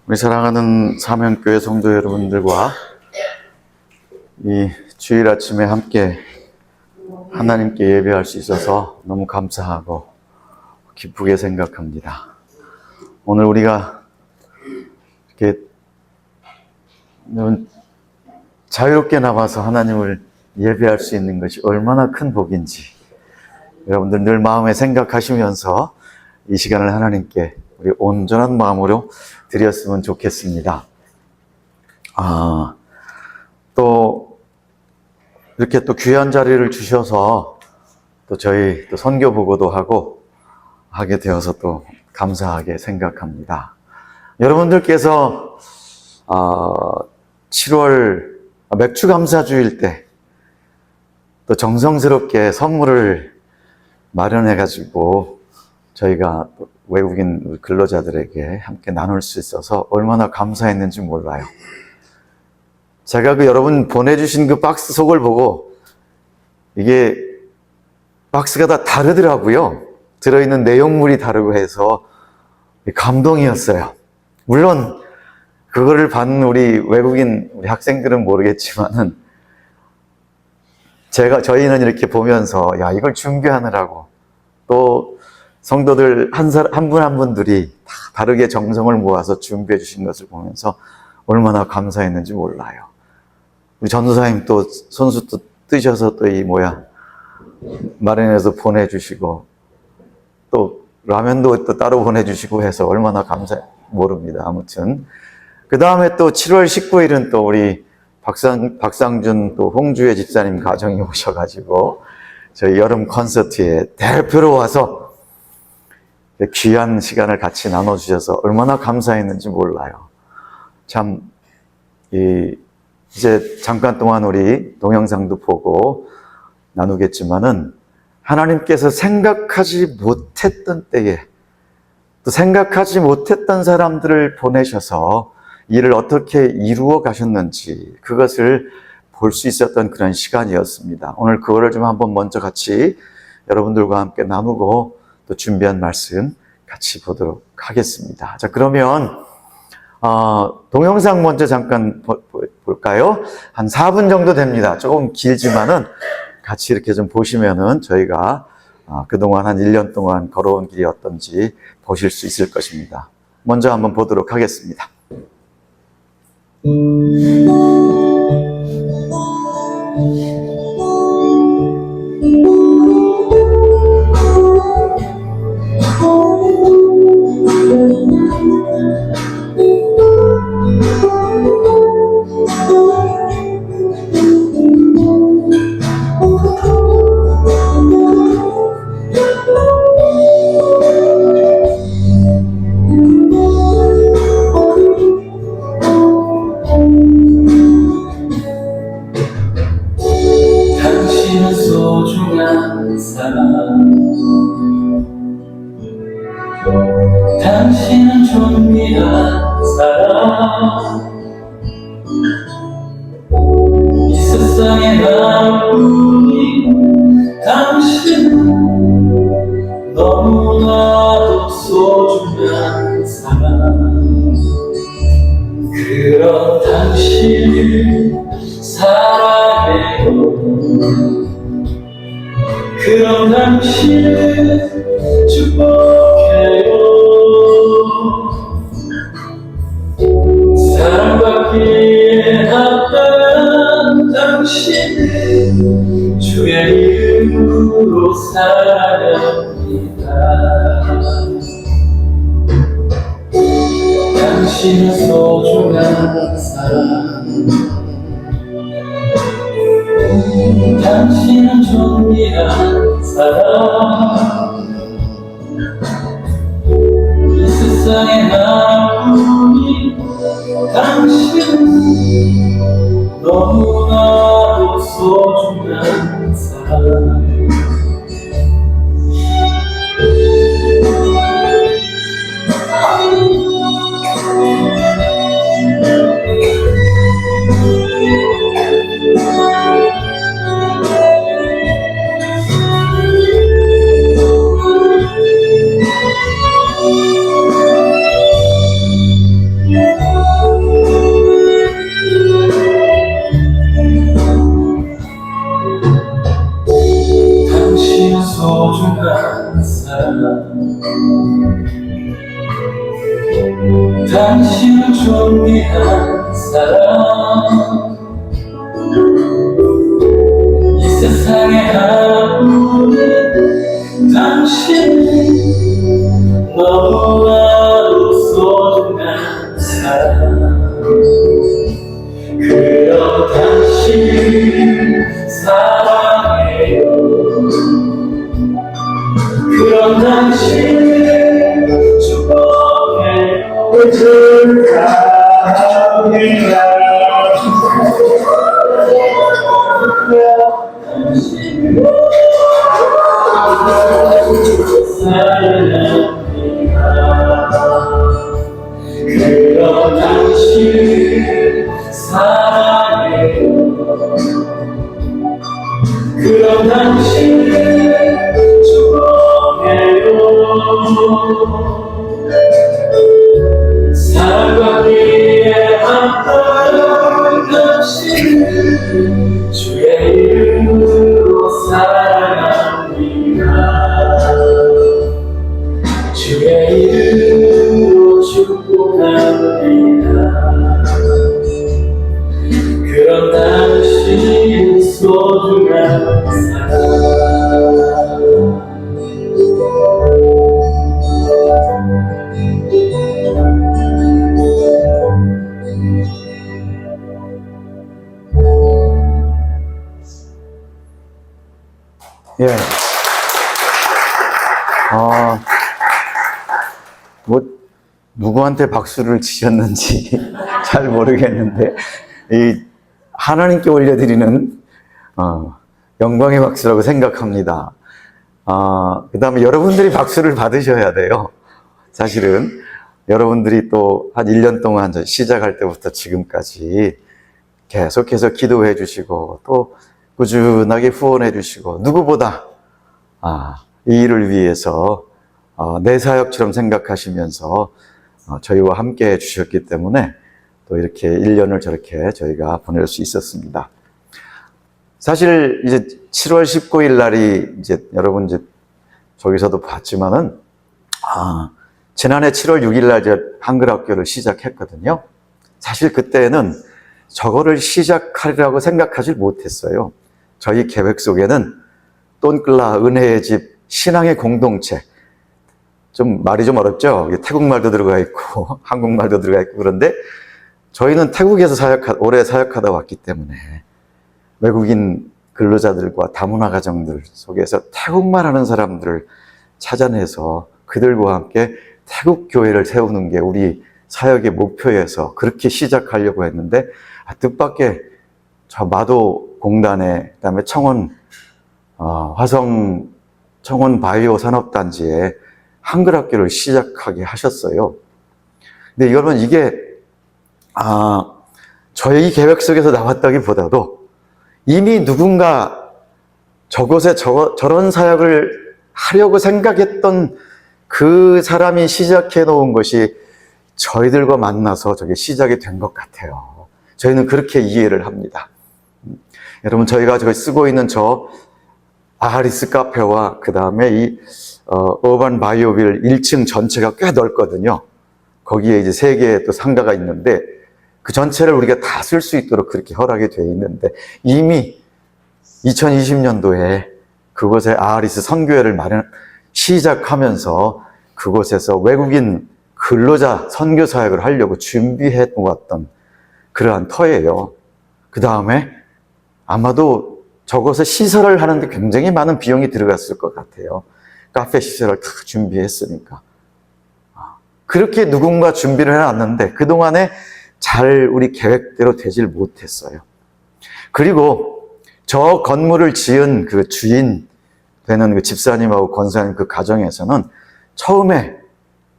우리 사랑하는 사명교회 성도 여러분들과 이 주일 아침에 함께 하나님께 예배할 수 있어서 너무 감사하고 기쁘게 생각합니다. 오늘 우리가 이렇게 자유롭게 나와서 하나님을 예배할 수 있는 것이 얼마나 큰 복인지 여러분들 늘 마음에 생각하시면서 이 시간을 하나님께 우리 온전한 마음으로 드렸으면 좋겠습니다. 또 이렇게 또 귀한 자리를 주셔서 또 저희 또 선교 보고도 하게 되어서 또 감사하게 생각합니다. 여러분들께서 7월 맥주 감사주일 때 또 정성스럽게 선물을 마련해가지고 저희가 외국인 근로자들에게 함께 나눌 수 있어서 얼마나 감사했는지 몰라요. 제가 여러분 보내주신 그 박스 속을 보고 이게 박스가 다 다르더라고요. 들어있는 내용물이 다르고 해서 감동이었어요. 물론 그거를 받는 우리 외국인 우리 학생들은 모르겠지만은 저희는 이렇게 보면서 이걸 준비하느라고 또 성도들 한 분 한 분들이 다 다르게 정성을 모아서 준비해 주신 것을 보면서 얼마나 감사했는지 몰라요. 우리 전도사님 또 손수 또 뜨셔서 또 마련해서 보내주시고 또 라면도 또 따로 보내주시고 해서 얼마나 모릅니다. 아무튼 그 다음에 또 7월 19일은 또 우리 박상준 또 홍주혜 집사님 가정이 오셔가지고 저희 여름 콘서트에 대표로 와서 귀한 시간을 같이 나눠주셔서 얼마나 감사했는지 몰라요. 참, 이제 잠깐 동안 우리 동영상도 보고 나누겠지만은 하나님께서 생각하지 못했던 때에 또 생각하지 못했던 사람들을 보내셔서 이를 어떻게 이루어 가셨는지 그것을 볼 수 있었던 그런 시간이었습니다. 오늘 그거를 좀 한번 먼저 같이 여러분들과 함께 나누고 또 준비한 말씀 같이 보도록 하겠습니다. 자, 그러면 동영상 먼저 잠깐 볼까요? 한 4분 정도 됩니다. 조금 길지만은 같이 이렇게 좀 보시면은 저희가 그동안 한 1년 동안 걸어온 길이 어떤지 보실 수 있을 것입니다. 먼저 한번 보도록 하겠습니다. 당신은 존귀한 사람 이 세상에 나뿐인 당신은 너무나도 소중한 사람 그런 당신을 사랑해요 그런 당신을 축복해요 사랑받기에 합당한 당신을 주의 이름으로 사랑합니다 당신은 소중한 사람 당신은 존귀한 사람 이 세상에 나뿐인 당신은 너무나도 소중한 사람 위한 사랑 이 세상에 하나뿐인 당신이 너무나도 소중한 사람 그런 당신 사랑해요 그런 당신 축복해요 그런 당신 사랑해요 그런 당신 축복해요 사랑받기에 한번 당신 주의 이름으로 사랑합니다 주의 이름으로 축복합니다 그런 당신 소중한 사랑 예. 뭐, 누구한테 박수를 치셨는지 잘 모르겠는데, 이, 하나님께 올려드리는, 영광의 박수라고 생각합니다. 그 다음에 여러분들이 박수를 받으셔야 돼요. 사실은, 여러분들이 또 한 1년 동안 시작할 때부터 지금까지 계속해서 기도해 주시고, 또 꾸준하게 후원해 주시고, 누구보다, 이 일을 위해서, 내 사역처럼 생각하시면서, 저희와 함께 해 주셨기 때문에, 또 이렇게 1년을 저렇게 저희가 보낼 수 있었습니다. 사실, 이제 7월 19일 날이, 이제 여러분 이제 저기서도 봤지만은, 지난해 7월 6일 날 이제 한글학교를 시작했거든요. 사실 그때는 저거를 시작하리라고 생각하지 못했어요. 저희 계획 속에는 똔클라 은혜의 집 신앙의 공동체 좀 말이 좀 어렵죠. 태국말도 들어가 있고 한국말도 들어가 있고 그런데 저희는 태국에서 오래 사역하다 왔기 때문에 외국인 근로자들과 다문화 가정들 속에서 태국말 하는 사람들을 찾아내서 그들과 함께 태국 교회를 세우는 게 우리 사역의 목표여서 그렇게 시작하려고 했는데 뜻밖의 저 마도 공단에 그다음에 청원 화성 청원 바이오 산업단지에 한글학교를 시작하게 하셨어요. 근데 여러분 이게 저희 계획 속에서 나왔다기보다도 이미 누군가 저곳에 저런 사역을 하려고 생각했던 그 사람이 시작해 놓은 것이 저희들과 만나서 저게 시작이 된 것 같아요. 저희는 그렇게 이해를 합니다. 여러분 저희가 저기 쓰고 있는 저 아하리스 카페와 그 다음에 이 어반 바이오빌 1층 전체가 꽤 넓거든요. 거기에 이제 3개의 또 상가가 있는데 그 전체를 우리가 다 쓸 수 있도록 그렇게 허락이 되어 있는데 이미 2020년도에 그곳에 아하리스 선교회를 시작하면서 그곳에서 외국인 근로자 선교 사역을 하려고 준비해 놓았던 그러한 터예요. 그 다음에 아마도 저곳에 시설을 하는데 굉장히 많은 비용이 들어갔을 것 같아요. 카페 시설을 다 준비했으니까. 그렇게 누군가 준비를 해놨는데 그동안에 잘 우리 계획대로 되질 못했어요. 그리고 저 건물을 지은 그 주인 되는 그 집사님하고 권사님 그 가정에서는 처음에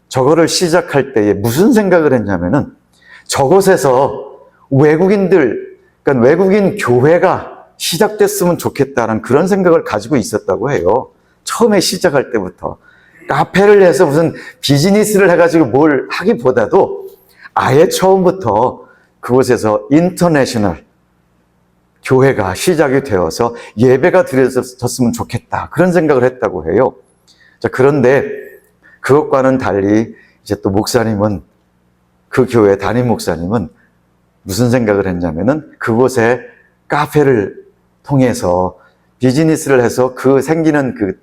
저거를 시작할 때에 무슨 생각을 했냐면은 저곳에서 외국인들, 그러니까 외국인 교회가 시작됐으면 좋겠다는 그런 생각을 가지고 있었다고 해요. 처음에 시작할 때부터. 카페를 해서 무슨 비즈니스를 해가지고 뭘 하기보다도 아예 처음부터 그곳에서 인터내셔널 교회가 시작이 되어서 예배가 드려졌으면 좋겠다. 그런 생각을 했다고 해요. 자, 그런데 그것과는 달리 이제 또 목사님은 그 교회 담임 목사님은 무슨 생각을 했냐면은 그곳에 카페를 통해서 비즈니스를 해서 그 생기는 그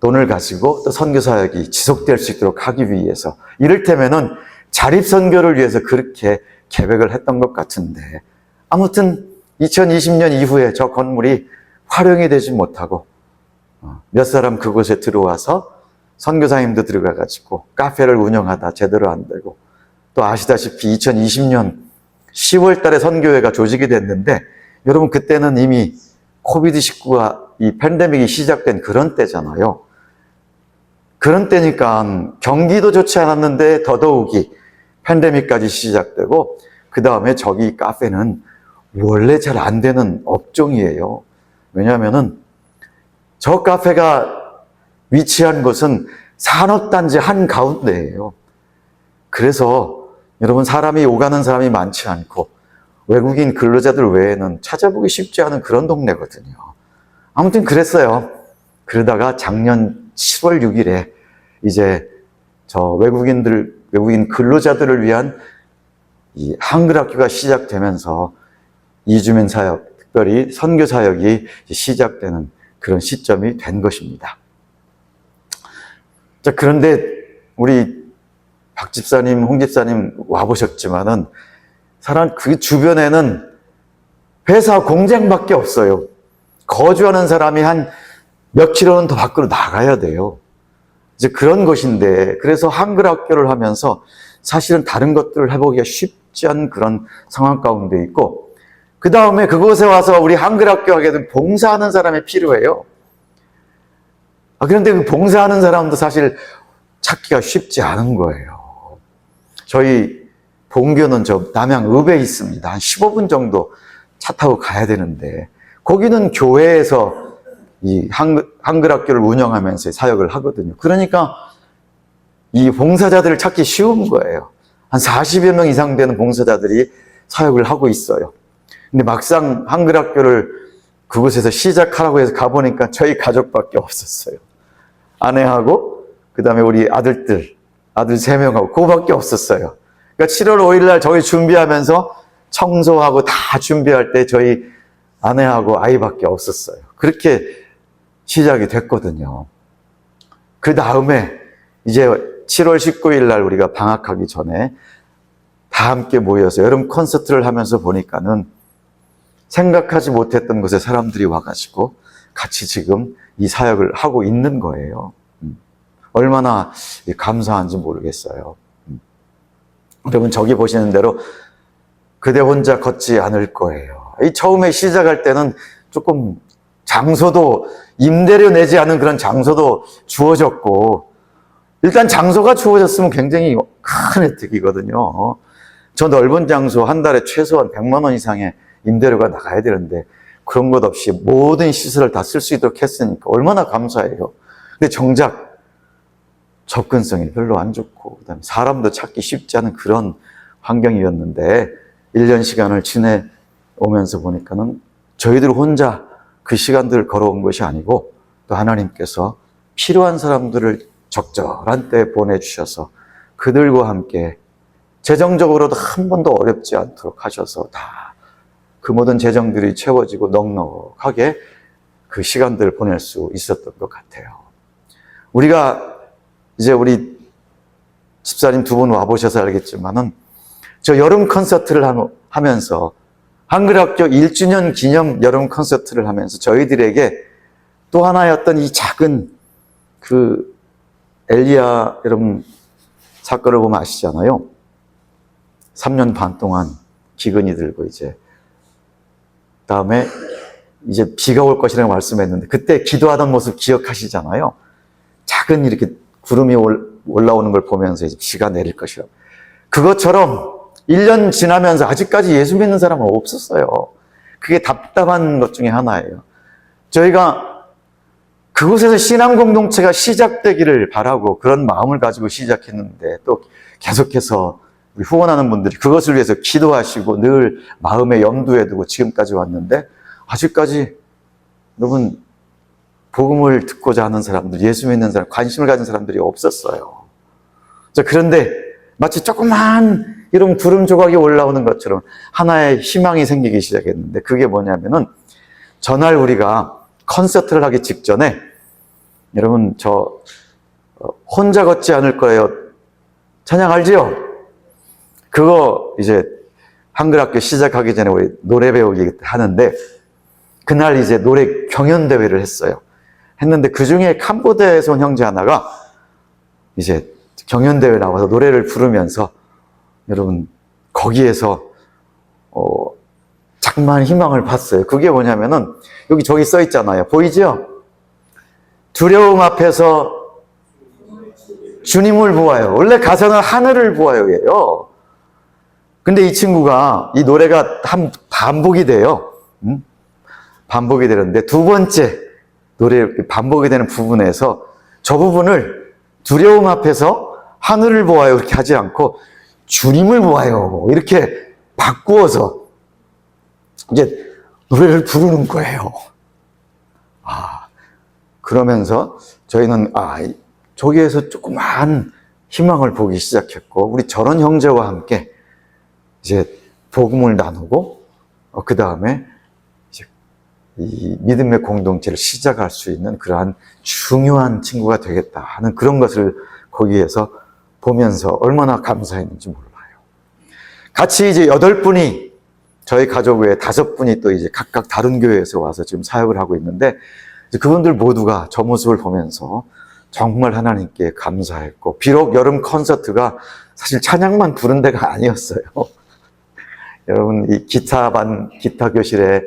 돈을 가지고 또 선교 사역이 지속될 수 있도록 하기 위해서, 이를테면은 자립 선교를 위해서 그렇게 계획을 했던 것 같은데, 아무튼 2020년 이후에 저 건물이 활용이 되지 못하고 몇 사람 그곳에 들어와서 선교사님도 들어가가지고 카페를 운영하다 제대로 안 되고, 또 아시다시피 2020년 10월 달에 선교회가 조직이 됐는데, 여러분 그때는 이미 코비드19가 이 팬데믹이 시작된 그런 때잖아요. 그런 때니까 경기도 좋지 않았는데 더더욱이 팬데믹까지 시작되고, 그 다음에 저기 카페는 원래 잘 안 되는 업종이에요. 왜냐하면은 저 카페가 위치한 곳은 산업단지 한가운데예요. 그래서 여러분 사람이 오가는 사람이 많지 않고 외국인 근로자들 외에는 찾아보기 쉽지 않은 그런 동네거든요. 아무튼 그랬어요. 그러다가 작년 7월 6일에 이제 저 외국인 근로자들을 위한 이 한글 학교가 시작되면서 이주민 사역, 특별히 선교 사역이 시작되는 그런 시점이 된 것입니다. 자, 그런데 우리 박 집사님, 홍 집사님 와보셨지만은 사람 그 주변에는 회사 공장밖에 없어요. 거주하는 사람이 한 몇 킬로는 더 밖으로 나가야 돼요. 이제 그런 것인데, 그래서 한글 학교를 하면서 사실은 다른 것들을 해보기가 쉽지 않은 그런 상황 가운데 있고, 그 다음에 그곳에 와서 우리 한글 학교 하게 되면 봉사하는 사람이 필요해요. 그런데 그 봉사하는 사람도 사실 찾기가 쉽지 않은 거예요. 저희 본교는 저 남양읍에 있습니다. 한 15분 정도 차 타고 가야 되는데, 거기는 교회에서 이 한글 학교를 운영하면서 사역을 하거든요. 그러니까 이 봉사자들을 찾기 쉬운 거예요. 한 40여 명 이상 되는 봉사자들이 사역을 하고 있어요. 근데 막상 한글 학교를 그곳에서 시작하라고 해서 가보니까 저희 가족밖에 없었어요. 아내하고 그 다음에 우리 아들 3명하고 그거밖에 없었어요. 그러니까 7월 5일 날 저희 준비하면서 청소하고 다 준비할 때 저희 아내하고 아이밖에 없었어요. 그렇게 시작이 됐거든요. 그 다음에 이제 7월 19일 날 우리가 방학하기 전에 다 함께 모여서 여름 콘서트를 하면서 보니까는 생각하지 못했던 곳에 사람들이 와가지고 같이 지금 이 사역을 하고 있는 거예요. 얼마나 감사한지 모르겠어요. 여러분 저기 보시는 대로 그대 혼자 걷지 않을 거예요. 이 처음에 시작할 때는 조금 장소도 임대료 내지 않은 그런 장소도 주어졌고, 일단 장소가 주어졌으면 굉장히 큰 혜택이거든요. 저 넓은 장소 한 달에 최소한 100만 원 이상의 임대료가 나가야 되는데 그런 것 없이 모든 시설을 다 쓸 수 있도록 했으니까 얼마나 감사해요. 근데 정작 접근성이 별로 안 좋고 그다음에 사람도 찾기 쉽지 않은 그런 환경이었는데 1년 시간을 지내오면서 보니까는 저희들 혼자 그 시간들을 걸어온 것이 아니고 또 하나님께서 필요한 사람들을 적절한 때에 보내주셔서 그들과 함께 재정적으로도 한 번도 어렵지 않도록 하셔서 다 그 모든 재정들이 채워지고 넉넉하게 그 시간들을 보낼 수 있었던 것 같아요. 우리가 이제 우리 집사님 두 분 와보셔서 알겠지만은 저 여름 콘서트를 하면서 한글학교 1주년 기념 여름 콘서트를 하면서 저희들에게 또 하나의 어떤 이 작은 그 엘리야 여러분 사건을 보면 아시잖아요. 3년 반 동안 기근이 들고 이제 다음에 이제 비가 올 것이라고 말씀했는데 그때 기도하던 모습 기억하시잖아요. 작은 이렇게 구름이 올라오는 걸 보면서 이제 비가 내릴 것이라고. 그것처럼 1년 지나면서 아직까지 예수 믿는 사람은 없었어요. 그게 답답한 것 중에 하나예요. 저희가 그곳에서 신앙 공동체가 시작되기를 바라고 그런 마음을 가지고 시작했는데 또 계속해서 우리 후원하는 분들이 그것을 위해서 기도하시고 늘 마음에 염두에 두고 지금까지 왔는데 아직까지 여러분 복음을 듣고자 하는 사람들, 예수 믿는 사람, 관심을 가진 사람들이 없었어요. 자, 그런데 마치 조그만 이런 구름 조각이 올라오는 것처럼 하나의 희망이 생기기 시작했는데, 그게 뭐냐면은 전날 우리가 콘서트를 하기 직전에, 여러분 저 혼자 걷지 않을 거예요 찬양 알지요? 그거 이제 한글학교 시작하기 전에 우리 노래 배우기 하는데, 그날 이제 노래 경연대회를 했는데 그 중에 캄보디아에서 온 형제 하나가 이제 경연대회 나와서 노래를 부르면서, 여러분 거기에서 장만 희망을 봤어요. 그게 뭐냐면은 여기 저기 써 있잖아요. 보이죠? 두려움 앞에서 주님을 보아요. 원래 가사는 하늘을 보아요예요. 근데 이 친구가 이 노래가 반복이 돼요. 반복이 되는데 두 번째 노래 반복이 되는 부분에서 저 부분을 두려움 앞에서 하늘을 보아요 이렇게 하지 않고 주님을 보아요 이렇게 바꾸어서 이제 노래를 부르는 거예요. 그러면서 저희는 저기에서 조그만 희망을 보기 시작했고, 우리 저런 형제와 함께 이제 복음을 나누고, 그 다음에 이제 이 믿음의 공동체를 시작할 수 있는 그러한 중요한 친구가 되겠다 하는 그런 것을 거기에서 보면서 얼마나 감사했는지 몰라요. 같이 이제 8분이, 저희 가족 외에 5분이 또 이제 각각 다른 교회에서 와서 지금 사역을 하고 있는데, 그분들 모두가 저 모습을 보면서 정말 하나님께 감사했고, 비록 여름 콘서트가 사실 찬양만 부른 데가 아니었어요. 여러분, 이 기타 교실에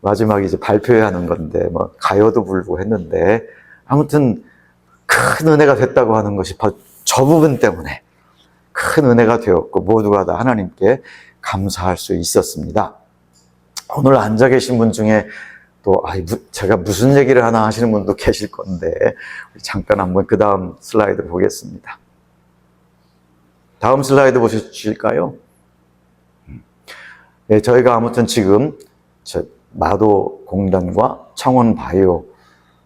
마지막에 이제 발표해야 하는 건데, 뭐, 가요도 부르고 했는데, 아무튼 큰 은혜가 됐다고 하는 것이 바로 저 부분 때문에 큰 은혜가 되었고, 모두가 다 하나님께 감사할 수 있었습니다. 오늘 앉아 계신 분 중에 또, 제가 무슨 얘기를 하나 하시는 분도 계실 건데, 잠깐 한번 그 다음 슬라이드 보겠습니다. 다음 슬라이드 보실까요? 네, 저희가 아무튼 지금 마도 공단과 창원 바이오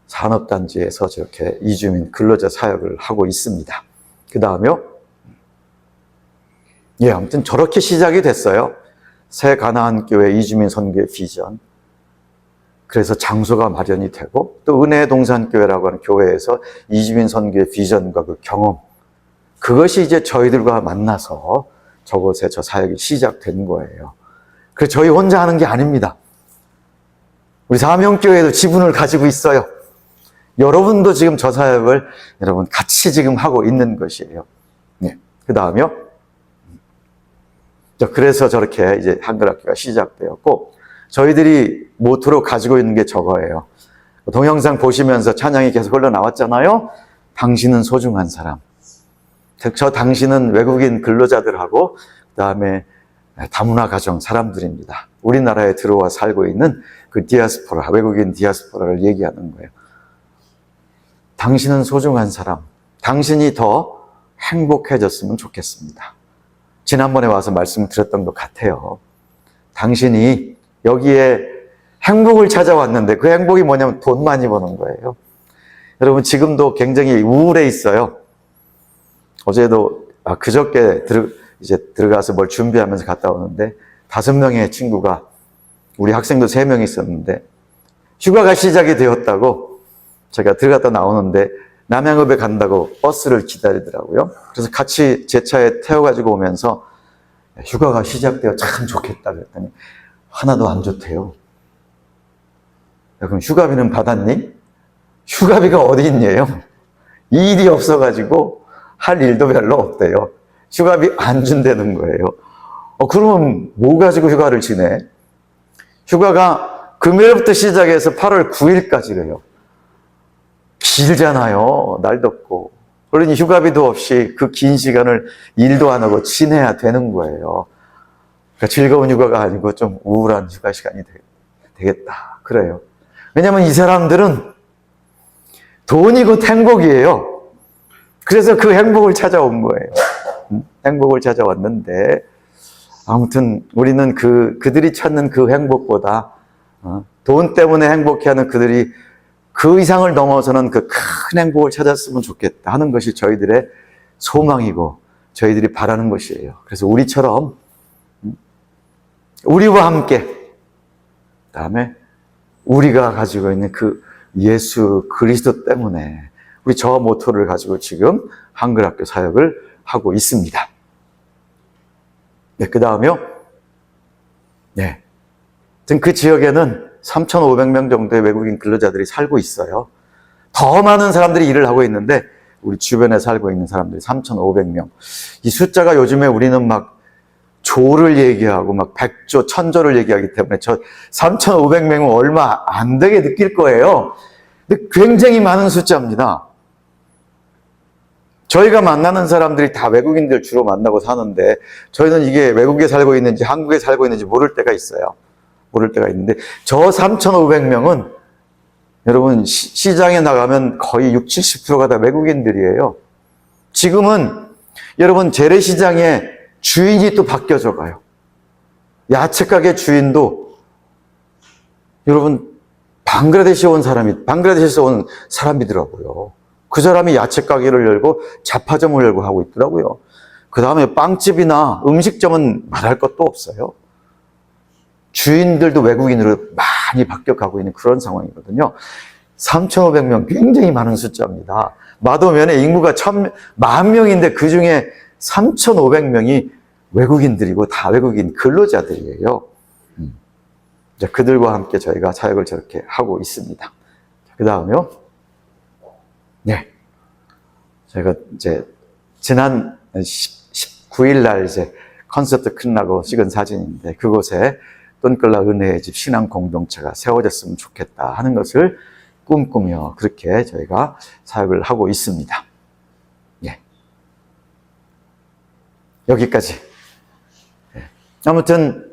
산업단지에서 저렇게 이주민 근로자 사역을 하고 있습니다. 그 다음에요. 아무튼 저렇게 시작이 됐어요. 새 가나안 교회 이주민 선교의 비전. 그래서 장소가 마련이 되고, 또 은혜의 동산교회라고 하는 교회에서 이주민 선교의 비전과 그 경험, 그것이 이제 저희들과 만나서 저곳에 저 사역이 시작된 거예요. 그래서 저희 혼자 하는 게 아닙니다. 우리 사명교회도 지분을 가지고 있어요. 여러분도 지금 저 사역을 여러분 같이 지금 하고 있는 것이에요. 그 다음에요. 그래서 저렇게 이제 한글학교가 시작되었고, 저희들이 모토로 가지고 있는 게 저거예요. 동영상 보시면서 찬양이 계속 흘러나왔잖아요. 당신은 소중한 사람. 저 당신은 외국인 근로자들하고 그다음에 다문화 가정 사람들입니다. 우리나라에 들어와 살고 있는 그 디아스포라, 외국인 디아스포라를 얘기하는 거예요. 당신은 소중한 사람. 당신이 더 행복해졌으면 좋겠습니다. 지난번에 와서 말씀드렸던 것 같아요. 당신이 여기에 행복을 찾아왔는데 그 행복이 뭐냐면 돈 많이 버는 거예요. 여러분 지금도 굉장히 우울해 있어요. 어제도 그저께 이제 들어가서 뭘 준비하면서 갔다 오는데 5명의 친구가, 우리 학생도 3명 있었는데 휴가가 시작이 되었다고 제가 들어갔다 나오는데 남양읍에 간다고 버스를 기다리더라고요. 그래서 같이 제 차에 태워가지고 오면서 휴가가 시작되어 참 좋겠다 그랬더니 하나도 안 좋대요. 그럼 휴가비는 받았니? 휴가비가 어디 있냐요? 일이 없어가지고 할 일도 별로 없대요. 휴가비 안 준다는 거예요. 그러면 뭐 가지고 휴가를 지내? 휴가가 금요일부터 시작해서 8월 9일까지래요. 길잖아요. 날 덥고. 그러니 휴가비도 없이 그 긴 시간을 일도 안 하고 지내야 되는 거예요. 그러니까 즐거운 휴가가 아니고 좀 우울한 휴가 시간이 되겠다. 그래요. 왜냐면 이 사람들은 돈이 곧 행복이에요. 그래서 그 행복을 찾아온 거예요. 행복을 찾아왔는데, 아무튼 우리는 그들이 찾는 그 행복보다 돈 때문에 행복해하는 그들이 그 이상을 넘어서는 그 큰 행복을 찾았으면 좋겠다 하는 것이 저희들의 소망이고, 저희들이 바라는 것이에요. 그래서 우리처럼 우리와 함께 그다음에 우리가 가지고 있는 그 예수 그리스도 때문에 우리 저 모토를 가지고 지금 한글학교 사역을 하고 있습니다. 네, 그 다음에요. 네. 지금 그 지역에는 3,500명 정도의 외국인 근로자들이 살고 있어요. 더 많은 사람들이 일을 하고 있는데 우리 주변에 살고 있는 사람들이 3,500명. 이 숫자가 요즘에 우리는 막 조를 얘기하고 막 100조, 1000조를 얘기하기 때문에 저 3,500명은 얼마 안 되게 느낄 거예요. 근데 굉장히 많은 숫자입니다. 저희가 만나는 사람들이 다 외국인들 주로 만나고 사는데 저희는 이게 외국에 살고 있는지 한국에 살고 있는지 모를 때가 있어요. 모를 때가 있는데 저 3,500명은 여러분 시장에 나가면 거의 60, 70%가 다 외국인들이에요. 지금은 여러분 재래시장에 주인이 또 바뀌어져 가요. 야채가게 주인도 여러분 방글라데시에서 온 사람이더라고요. 그 사람이 야채가게를 열고 잡화점을 열고 하고 있더라고요. 그 다음에 빵집이나 음식점은 말할 것도 없어요. 주인들도 외국인으로 많이 바뀌어가고 있는 그런 상황이거든요. 3,500명 굉장히 많은 숫자입니다. 마도면에 인구가 10,000,000명인데 그 중에 3,500명이 외국인들이고 다 외국인 근로자들이에요. 이제 그들과 함께 저희가 사역을 저렇게 하고 있습니다. 그 다음에요. 네. 제가 이제 지난 19일 날 이제 콘서트 끝나고 찍은 사진인데 그곳에 똔끌라 은혜의 집 신앙 공동체가 세워졌으면 좋겠다 하는 것을 꿈꾸며 그렇게 저희가 사역을 하고 있습니다. 예. 여기까지. 예. 아무튼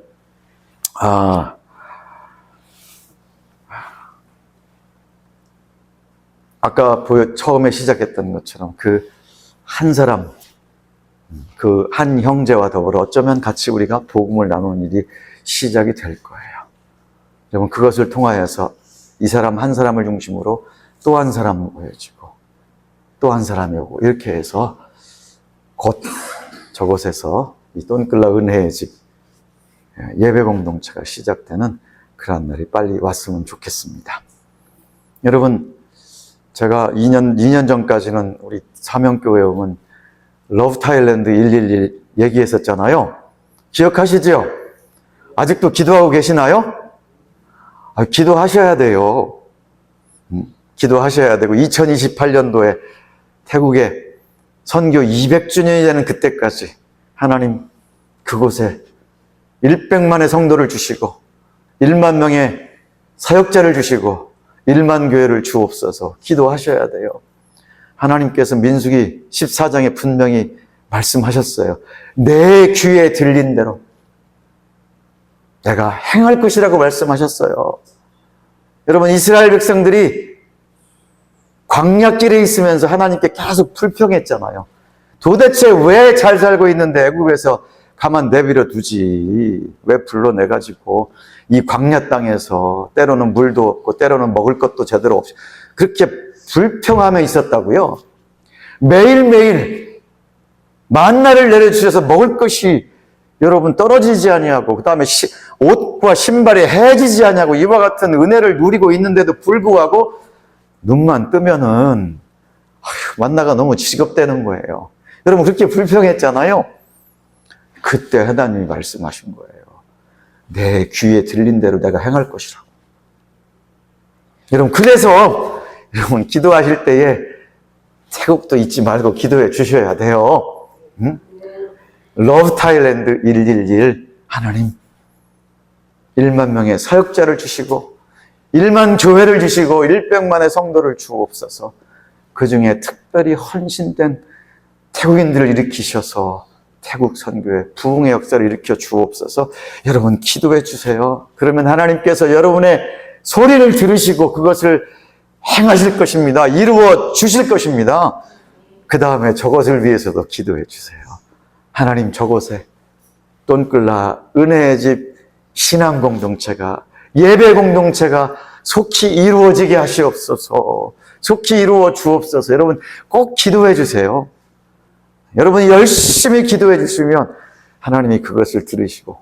아까 처음에 시작했던 것처럼 그 한 사람, 그 한 형제와 더불어 어쩌면 같이 우리가 복음을 나누는 일이 시작이 될 거예요. 여러분 그것을 통하여서 이 사람 한 사람을 중심으로 또 한 사람이 모여지고 또 한 사람이 오고 이렇게 해서 곧 저곳에서 이 똔끌라 은혜의 집 예배 공동체가 시작되는 그런 날이 빨리 왔으면 좋겠습니다. 여러분 제가 2년 전까지는 우리 사명교회 오면 러브 타일랜드 111 얘기했었잖아요. 기억하시죠? 아직도 기도하고 계시나요? 기도하셔야 돼요. 기도하셔야 되고 2028년도에 태국에 선교 200주년이 되는 그때까지 하나님 그곳에 100만의 성도를 주시고 1만 명의 사역자를 주시고 1만 교회를 주옵소서 기도하셔야 돼요. 하나님께서 민수기 14장에 분명히 말씀하셨어요. 내 귀에 들린 대로 내가 행할 것이라고 말씀하셨어요. 여러분 이스라엘 백성들이 광야길에 있으면서 하나님께 계속 불평했잖아요. 도대체 왜 잘 살고 있는데 애굽에서 가만 내버려 두지 왜 불러내가지고 이 광야 땅에서 때로는 물도 없고 때로는 먹을 것도 제대로 없이 그렇게 불평하며 있었다고요. 매일매일 만나를 내려주셔서 먹을 것이 여러분 떨어지지 아니하고 그 다음에 옷과 신발이 해지지 아니하고 이와 같은 은혜를 누리고 있는데도 불구하고 눈만 뜨면은 만나가 너무 지겹대는 거예요. 여러분 그렇게 불평했잖아요. 그때 하나님이 말씀하신 거예요. 내 귀에 들린 대로 내가 행할 것이라고. 여러분 그래서 여러분 기도하실 때에 태국도 잊지 말고 기도해 주셔야 돼요. 응? 러브 타일랜드 111 하나님 1만 명의 사역자를 주시고 1만 교회를 주시고 100만의 성도를 주옵소서. 그 중에 특별히 헌신된 태국인들을 일으키셔서 태국 선교의 부흥의 역사를 일으켜 주옵소서. 여러분 기도해 주세요. 그러면 하나님께서 여러분의 소리를 들으시고 그것을 행하실 것입니다. 이루어 주실 것입니다. 그 다음에 저것을 위해서도 기도해 주세요. 하나님 저곳에 똔끌라 은혜의 집 신앙 공동체가 예배 공동체가 속히 이루어지게 하시옵소서. 속히 이루어 주옵소서. 여러분 꼭 기도해 주세요. 여러분이 열심히 기도해 주시면 하나님이 그것을 들으시고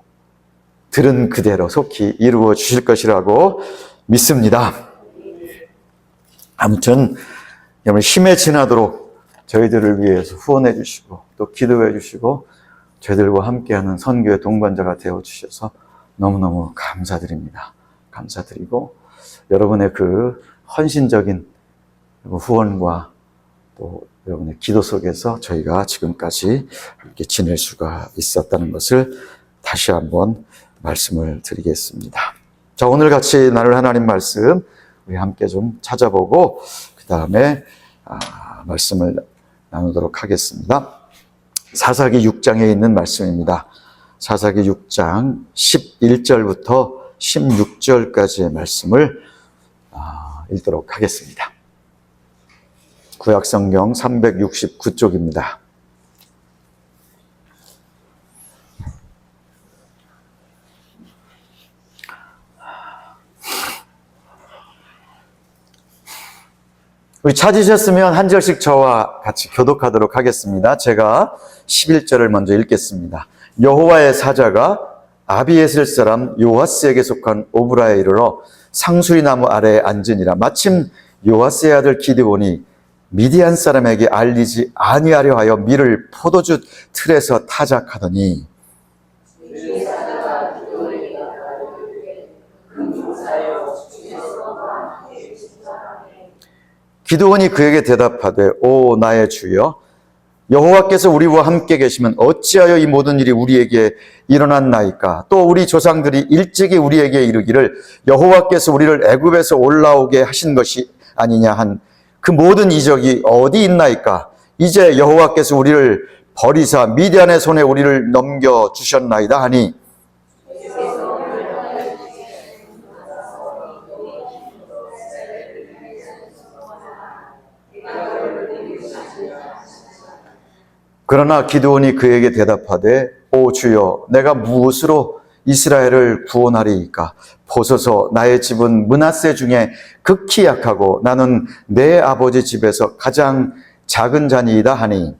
들은 그대로 속히 이루어 주실 것이라고 믿습니다. 아무튼 여러분 힘에 지나도록 저희들을 위해서 후원해 주시고 또 기도해 주시고 저희들과 함께하는 선교의 동반자가 되어 주셔서 너무너무 감사드립니다. 감사드리고 여러분의 그 헌신적인 후원과 또 여러분의 기도 속에서 저희가 지금까지 함께 지낼 수가 있었다는 것을 다시 한번 말씀을 드리겠습니다. 자, 오늘 같이 나눌 하나님 말씀 우리 함께 좀 찾아보고 그 다음에 말씀을 나누도록 하겠습니다. 사사기 6장에 있는 말씀입니다. 사사기 6장 11절부터 16절까지의 말씀을 읽도록 하겠습니다. 구약성경 369쪽입니다. 우리 찾으셨으면 한 절씩 저와 같이 교독하도록 하겠습니다. 제가 11절을 먼저 읽겠습니다. 여호와의 사자가 아비에셀 사람 요아스에게 속한 오브라에 이르러 상수리 나무 아래에 앉으니라. 마침 요아스의 아들 기드온이 미디안 사람에게 알리지 아니하려 하여 밀을 포도주 틀에서 타작하더니 기드온이 그에게 대답하되 오 나의 주여 여호와께서 우리와 함께 계시면 어찌하여 이 모든 일이 우리에게 일어났나이까? 또 우리 조상들이 일찍이 우리에게 이르기를 여호와께서 우리를 애굽에서 올라오게 하신 것이 아니냐 한 그 모든 이적이 어디 있나이까? 이제 여호와께서 우리를 버리사 미디안의 손에 우리를 넘겨주셨나이다 하니 그러나 기드온이 그에게 대답하되 오 주여 내가 무엇으로 이스라엘을 구원하리이까? 보소서 나의 집은 므낫세 중에 극히 약하고 나는 내 아버지 집에서 가장 작은 자니이다 하니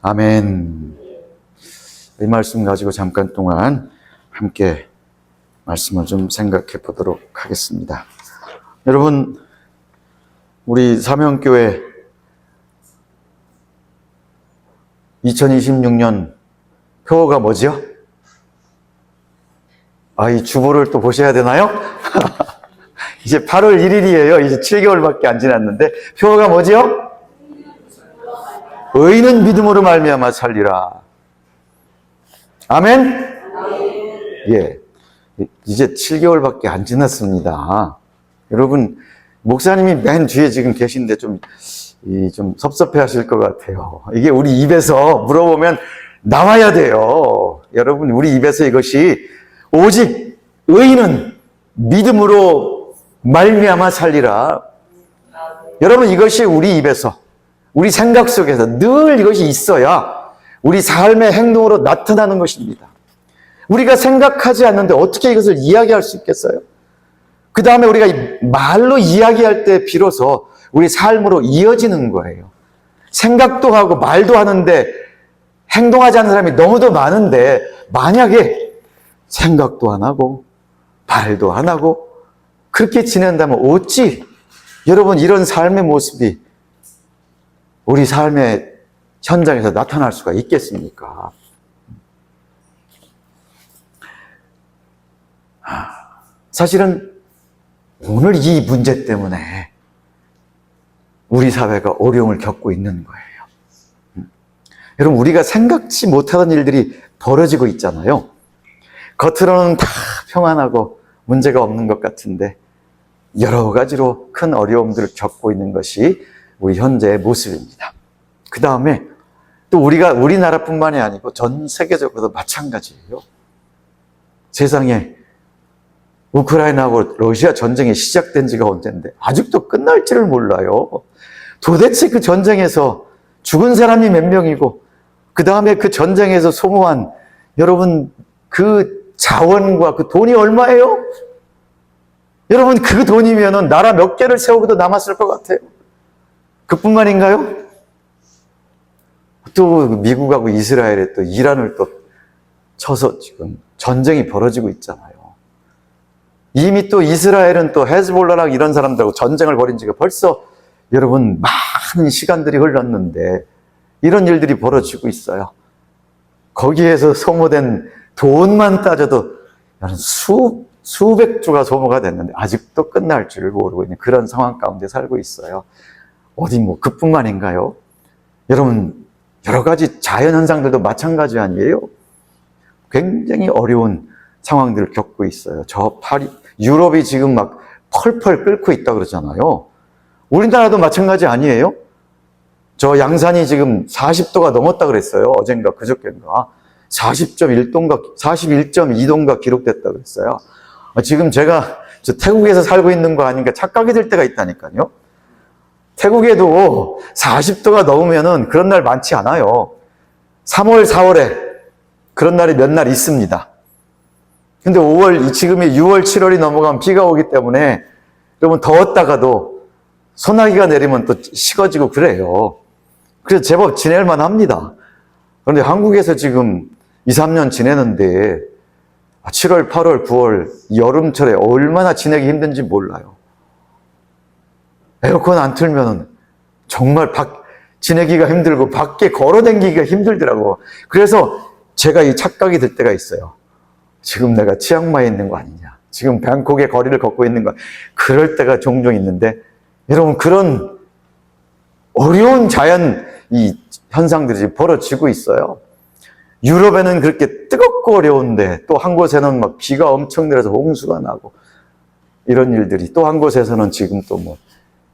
아멘. 이 말씀 가지고 잠깐 동안 함께 말씀을 좀 생각해 보도록 하겠습니다. 여러분, 우리 사명교회 2026년 표어가 뭐죠? 이 주보를 또 보셔야 되나요? 이제 8월 1일이에요. 이제 7개월밖에 안 지났는데 표어가 뭐죠? 의인은 믿음으로 말미암아 살리라. 아멘? 예. 이제 7개월밖에 안 지났습니다. 여러분, 목사님이 맨 뒤에 지금 계신데 좀 섭섭해 하실 것 같아요. 이게 우리 입에서 물어보면 나와야 돼요. 여러분, 우리 입에서 이것이 오직 의인은 믿음으로 말미암아 살리라. 여러분, 이것이 우리 입에서, 우리 생각 속에서 늘 이것이 있어야 우리 삶의 행동으로 나타나는 것입니다. 우리가 생각하지 않는데 어떻게 이것을 이야기할 수 있겠어요? 그 다음에 우리가 말로 이야기할 때 비로소 우리 삶으로 이어지는 거예요. 생각도 하고 말도 하는데 행동하지 않는 사람이 너무도 많은데 만약에 생각도 안 하고 말도 안 하고 그렇게 지낸다면 어찌 여러분 이런 삶의 모습이 우리 삶의 현장에서 나타날 수가 있겠습니까? 사실은 오늘 이 문제 때문에 우리 사회가 어려움을 겪고 있는 거예요. 여러분, 우리가 생각지 못하던 일들이 벌어지고 있잖아요. 겉으로는 다 평안하고 문제가 없는 것 같은데 여러 가지로 큰 어려움들을 겪고 있는 것이 우리 현재의 모습입니다. 그 다음에 또 우리나라뿐만이 아니고 전 세계적으로도 마찬가지예요. 세상에 우크라이나하고 러시아 전쟁이 시작된 지가 언젠데 아직도 끝날지를 몰라요. 도대체 그 전쟁에서 죽은 사람이 몇 명이고 그 다음에 그 전쟁에서 소모한 여러분 그 자원과 그 돈이 얼마예요? 여러분, 그 돈이면은 나라 몇 개를 세우고도 남았을 것 같아요. 그뿐만인가요? 또 미국하고 이스라엘에 또 이란을 또 쳐서 지금 전쟁이 벌어지고 있잖아요. 이미 또 이스라엘은 또 헤즈볼라랑 이런 사람들하고 전쟁을 벌인 지가 벌써 여러분 많은 시간들이 흘렀는데 이런 일들이 벌어지고 있어요. 거기에서 소모된 돈만 따져도 수백 조가 소모가 됐는데 아직도 끝날 줄 모르고 있는 그런 상황 가운데 살고 있어요. 어디 뭐 그뿐만인가요? 여러분, 여러 가지 자연현상들도 마찬가지 아니에요? 굉장히 어려운 상황들을 겪고 있어요. 유럽이 지금 막 펄펄 끓고 있다 그러잖아요. 우리나라도 마찬가지 아니에요? 저 양산이 지금 40도가 넘었다 그랬어요. 어젠가 그저께인가. 40.1도인가 41.2도인가 기록됐다 그랬어요. 지금 제가 저 태국에서 살고 있는 거 아닌가 착각이 들 때가 있다니까요. 태국에도 40도가 넘으면은 그런 날 많지 않아요. 3월, 4월에 그런 날이 몇 날 있습니다. 근데 지금이 6월, 7월이 넘어가면 비가 오기 때문에 여러분 더웠다가도 소나기가 내리면 또 식어지고 그래요. 그래서 제법 지낼만 합니다. 그런데 한국에서 지금 2, 3년 지내는데 7월, 8월, 9월 여름철에 얼마나 지내기 힘든지 몰라요. 에어컨 안 틀면 정말 지내기가 힘들고 밖에 걸어다니기가 힘들더라고. 그래서 제가 이 착각이 들 때가 있어요. 지금 내가 치앙마이에 있는 거 아니냐. 지금 방콕의 거리를 걷고 있는 거. 그럴 때가 종종 있는데 여러분 그런 어려운 이 현상들이 벌어지고 있어요. 유럽에는 그렇게 뜨겁고 어려운데 또 한 곳에는 막 비가 엄청 내려서 홍수가 나고 이런 일들이 또 한 곳에서는 지금 또 뭐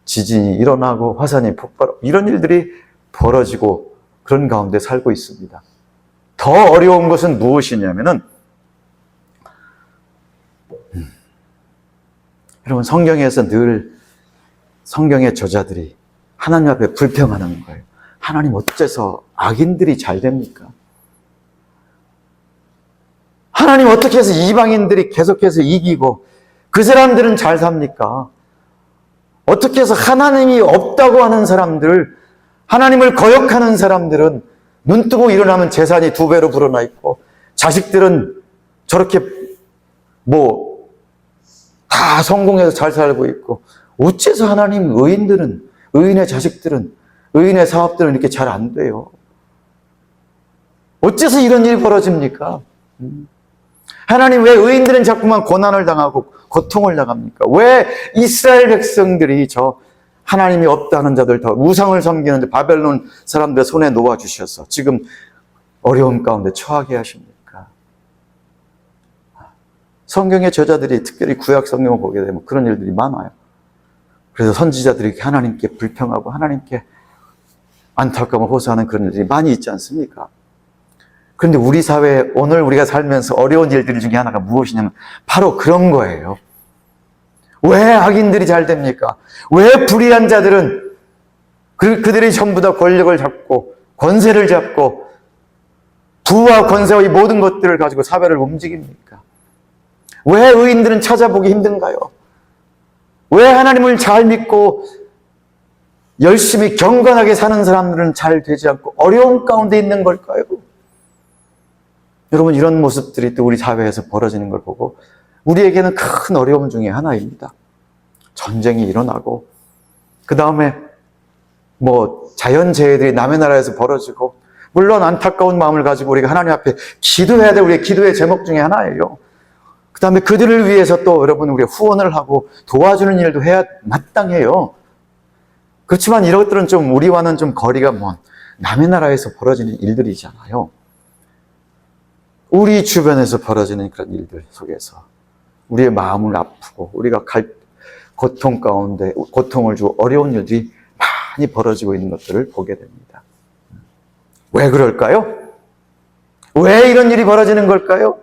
지진이 일어나고 화산이 폭발하고 이런 일들이 벌어지고 그런 가운데 살고 있습니다. 더 어려운 것은 무엇이냐면은 여러분 성경에서 늘 성경의 저자들이 하나님 앞에 불평하는 거예요. 하나님 어째서 악인들이 잘 됩니까? 하나님 어떻게 해서 이방인들이 계속해서 이기고 그 사람들은 잘 삽니까? 어떻게 해서 하나님이 없다고 하는 사람들, 하나님을 거역하는 사람들은 눈 뜨고 일어나면 재산이 2배로 불어나 있고 자식들은 저렇게 다 성공해서 잘 살고 있고 어째서 하나님 의인의 자식들은 의인의 사업들은 이렇게 잘 안 돼요? 어째서 이런 일이 벌어집니까? 하나님 왜 의인들은 자꾸만 고난을 당하고 고통을 당합니까? 왜 이스라엘 백성들이 저 하나님이 없다는 자들 다 우상을 섬기는데 바벨론 사람들 손에 놓아주셔서 지금 어려움 가운데 처하게 하십니까? 성경의 저자들이 특별히 구약 성경을 보게 되면 그런 일들이 많아요. 그래서 선지자들이 하나님께 불평하고 하나님께 안타까움을 호소하는 그런 일들이 많이 있지 않습니까? 그런데 우리 사회에 오늘 우리가 살면서 어려운 일들 중에 하나가 무엇이냐면 바로 그런 거예요. 왜 악인들이 잘 됩니까? 왜 불의한 자들은 그들이 전부 다 권력을 잡고 권세를 잡고 부와 권세와 이 모든 것들을 가지고 사회를 움직입니까? 왜 의인들은 찾아보기 힘든가요? 왜 하나님을 잘 믿고 열심히 경건하게 사는 사람들은 잘 되지 않고 어려움 가운데 있는 걸까요? 여러분 이런 모습들이 또 우리 사회에서 벌어지는 걸 보고 우리에게는 큰 어려움 중에 하나입니다. 전쟁이 일어나고 그 다음에 자연재해들이 남의 나라에서 벌어지고 물론 안타까운 마음을 가지고 우리가 하나님 앞에 기도해야 될 우리의 기도의 제목 중에 하나예요. 그 다음에 그들을 위해서 또 여러분 우리가 후원을 하고 도와주는 일도 해야 마땅해요. 그렇지만 이런 것들은 좀 우리와는 좀 거리가 먼 남의 나라에서 벌어지는 일들이잖아요. 우리 주변에서 벌어지는 그런 일들 속에서 우리의 마음을 아프고 우리가 고통 가운데 고통을 주고 어려운 일들이 많이 벌어지고 있는 것들을 보게 됩니다. 왜 그럴까요? 왜 이런 일이 벌어지는 걸까요?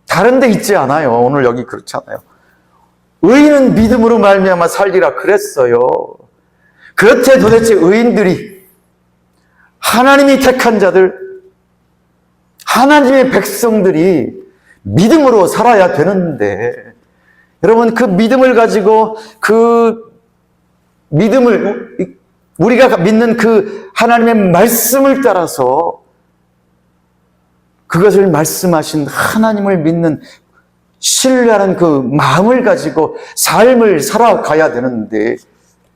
다른 데 있지 않아요. 오늘 여기 그렇잖아요. 의인은 믿음으로 말미암아 살리라 그랬어요. 그렇대 도대체 의인들이 하나님이 택한 자들 하나님의 백성들이 믿음으로 살아야 되는데 여러분, 그 믿음을 가지고 그 믿음을, 우리가 믿는 그 하나님의 말씀을 따라서 그것을 말씀하신 하나님을 믿는 신뢰하는 그 마음을 가지고 삶을 살아가야 되는데,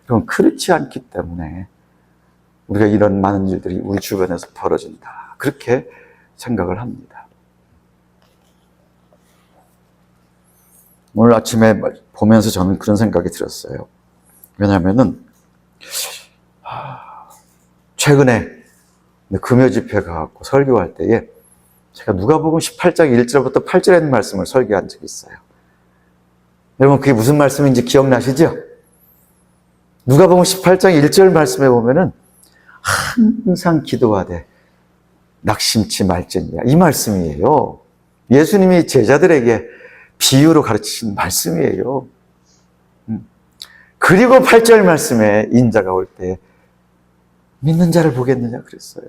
그럼 그렇지 않기 때문에 우리가 이런 많은 일들이 우리 주변에서 벌어진다. 그렇게 생각을 합니다. 오늘 아침에 보면서 저는 그런 생각이 들었어요. 왜냐하면은 최근에 금요 집회 가고 설교할 때에 제가 누가복음 18장 1절부터 8절에 있는 말씀을 설교한 적이 있어요. 여러분, 그게 무슨 말씀인지 기억나시죠? 누가복음 18장 1절 말씀에 보면은 항상 기도하되 낙심치 말지니라, 이 말씀이에요. 예수님이 제자들에게 비유로 가르치신 말씀이에요. 그리고 8절 말씀에 인자가 올 때 믿는 자를 보겠느냐 그랬어요.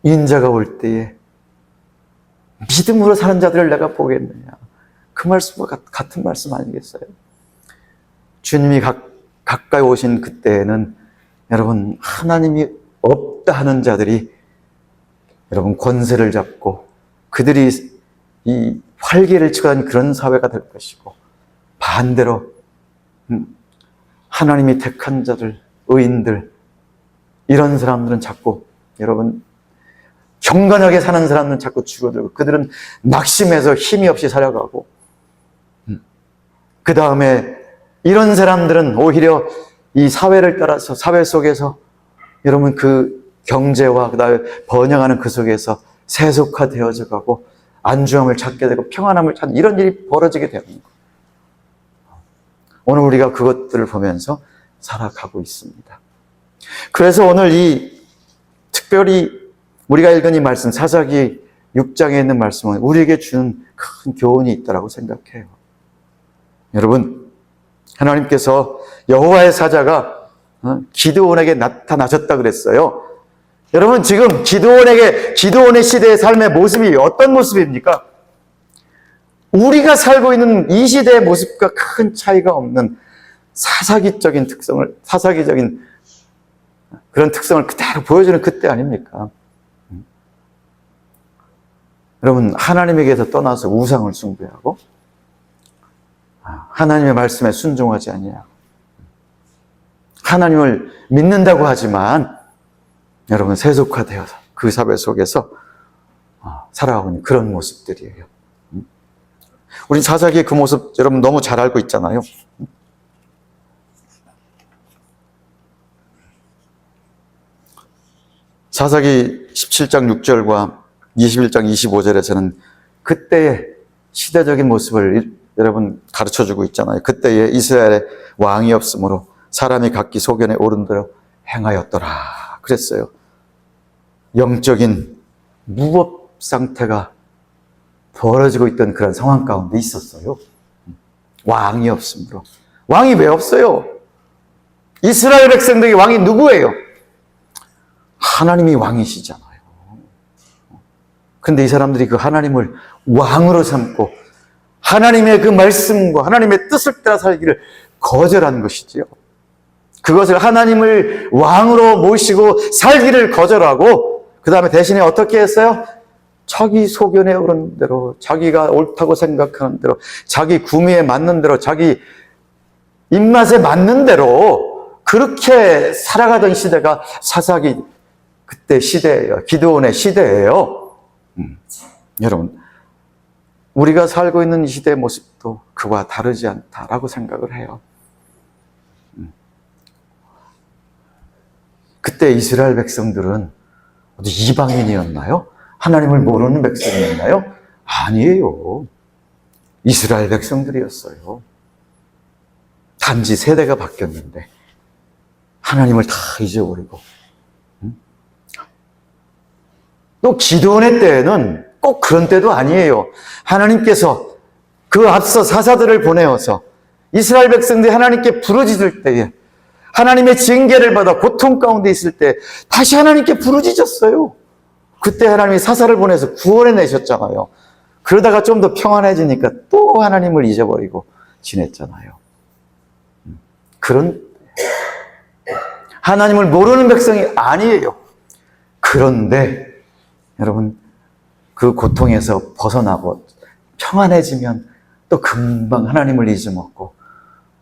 인자가 올 때에 믿음으로 사는 자들을 내가 보겠느냐. 그 말씀과 같은 말씀 아니겠어요? 주님이 가까이 오신 그때에는 여러분, 하나님이 없다 하는 자들이 여러분 권세를 잡고 그들이 이 활개를 치고 다니는 그런 사회가 될 것이고, 반대로 하나님이 택한 자들, 의인들, 이런 사람들은 자꾸 여러분 경건하게 사는 사람들은 자꾸 줄어들고, 그들은 낙심해서 힘이 없이 살아가고, 그 다음에 이런 사람들은 오히려 이 사회를 따라서 사회 속에서 여러분 그 경제와 그 다음에 번영하는 그 속에서 세속화되어져 가고 안주함을 찾게 되고 평안함을 찾는 이런 일이 벌어지게 되는 거예요. 오늘 우리가 그것들을 보면서 살아가고 있습니다. 그래서 오늘 이 특별히 우리가 읽은 이 말씀, 사사기 6장에 있는 말씀은 우리에게 주는 큰 교훈이 있다고 생각해요. 여러분, 하나님께서 여호와의 사자가 기드온에게 나타나셨다 그랬어요. 여러분, 지금 기드온의 시대의 삶의 모습이 어떤 모습입니까? 우리가 살고 있는 이 시대의 모습과 큰 차이가 없는 사사기적인 그런 특성을 그대로 보여주는 그때 아닙니까? 여러분, 하나님에게서 떠나서 우상을 숭배하고 하나님의 말씀에 순종하지 아니하고 하나님을 믿는다고 하지만 여러분 세속화되어서 그 사회 속에서 살아가고 있는 그런 모습들이에요. 우린 사사기의 그 모습 여러분 너무 잘 알고 있잖아요. 사사기 17장 6절과 21장 25절에서는 그때의 시대적인 모습을 여러분 가르쳐주고 있잖아요. 그때에 이스라엘에 왕이 없으므로 사람이 각기 소견에 오른 대로 행하였더라 그랬어요. 영적인 무법 상태가 벌어지고 있던 그런 상황 가운데 있었어요. 왕이 없으므로. 왕이 왜 없어요? 이스라엘 백성들에게 왕이 누구예요? 하나님이 왕이시잖아요. 근데 이 사람들이 그 하나님을 왕으로 삼고 하나님의 그 말씀과 하나님의 뜻을 따라 살기를 거절한 것이지요. 그것을 하나님을 왕으로 모시고 살기를 거절하고 그 다음에 대신에 어떻게 했어요? 자기 소견에 오른 대로, 자기가 옳다고 생각하는 대로, 자기 구미에 맞는 대로, 자기 입맛에 맞는 대로 그렇게 살아가던 시대가 사사기 그때 시대예요. 기드온의 시대예요. 여러분, 우리가 살고 있는 이 시대의 모습도 그와 다르지 않다라고 생각을 해요. 그때 이스라엘 백성들은 어디 이방인이었나요? 하나님을 모르는 백성이었나요? 아니에요. 이스라엘 백성들이었어요. 단지 세대가 바뀌었는데 하나님을 다 잊어버리고, 또 기드온의 때에는 꼭 그런 때도 아니에요. 하나님께서 그 앞서 사사들을 보내어서 이스라엘 백성들이 하나님께 부르짖을 때에, 하나님의 징계를 받아 고통 가운데 있을 때 다시 하나님께 부르짖었어요. 그때 하나님이 사사를 보내서 구원해 내셨잖아요. 그러다가 좀 더 평안해지니까 또 하나님을 잊어버리고 지냈잖아요. 그런 하나님을 모르는 백성이 아니에요. 그런데 여러분, 그 고통에서 벗어나고 평안해지면 또 금방 하나님을 잊어먹고